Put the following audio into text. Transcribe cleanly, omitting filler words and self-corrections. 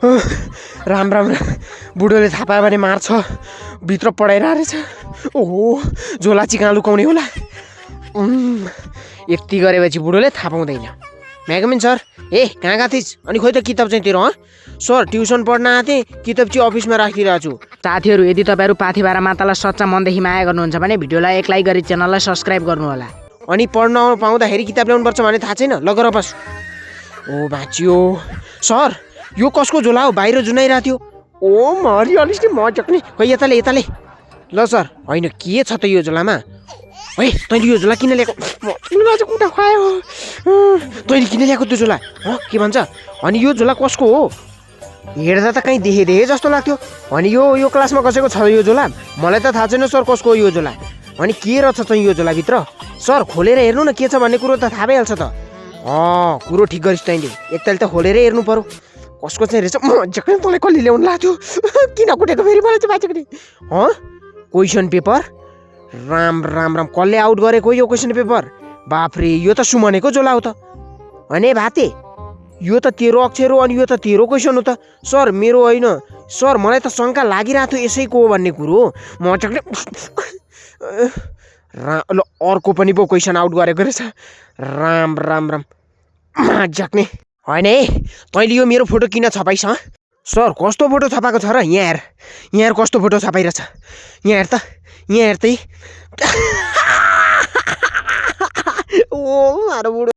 राम राम बुढोले थाहा पायो भने मार्छ भित्र पढाइरहेको रहेछ ओहो झोला चिकान लुकाउने होला यति गरेपछि बुढोले थाहा पाउँदैन म्यागमिन सर ए कहाँ गएको थिइस् अनि खोइ त किताब चाहिँ तेरो सर ट्युसन पढ्न आएको थिएँ किताब चाहिँ अफिसमा राखिदिरहेको छु साथीहरू यदि तपाईँहरू पाथिभरा मातालाई सच्चा मनदेखि माया गर्नुहुन्छ भने भिडियोलाई एक लाइक गरी च्यानललाई सब्सक्राइब गर्नु होला अनि पढ्न पाउँदाखेरि किताब ल्याउनुपर्छ भने थाहा छैन ल गर बस ओ भाँचियो सर यो कसको झोला हो बाहिर जुनाइरहेको थियो ओ मरि अलिक मजाक नि खोइ यताले यताले ल सर होइन के छ त यो झोलामा है तैँले यो झोला किन ल्याएको कुटा खुवायो तैँले किन ल्याएको त्यो झोला के भन्छ अनि यो झोला कसको हो हेर्दा त कहीँ देखे जस्तो लाग्थ्यो अनि यो क्लासमा कसैको छ यो झोला मलाई त थाहा छैन सर कसको हो यो झोला अनि के रहेछ चाहिँ यो झोलाभित्र सर खोलेर हेर्नु न के छ भन्ने कुरो त थाहा भइहाल्छ त कुरो ठिक गरिस् तैँले एकताल त खोलेरै हेर्नु पर्यो कसको चाहिँ रहेछ मजाकै तँलाई कसले ल्याउनु लाग्थ्यो किन कुटेको फेरि मलाई चाहिँ बाँचेको नि क्वेसन पेपर राम राम राम कसले आउट गरेको यो क्वेसन पेपर बाफ्रे यो त सुमनेको झोला हो त अनि भाते यो त तेरो अक्षर हो अनि यो त तेरो क्वेसन हो त सर मेरो होइन सर मलाई त शङ्का लागिरहेको थियो यसैको हो भन्ने कुरो मजाकले ल अर्को पनि पो क्वेसन आउट गरेको रहेछ राम राम राम मजाक नै होइन है तैँले यो मेरो फोटो किन छपाइस् सर कस्तो फोटो छपाएको छ र यहाँ हेर कस्तो फोटो छपाइरहेछ यहाँ हेर त ओ मारो बुढो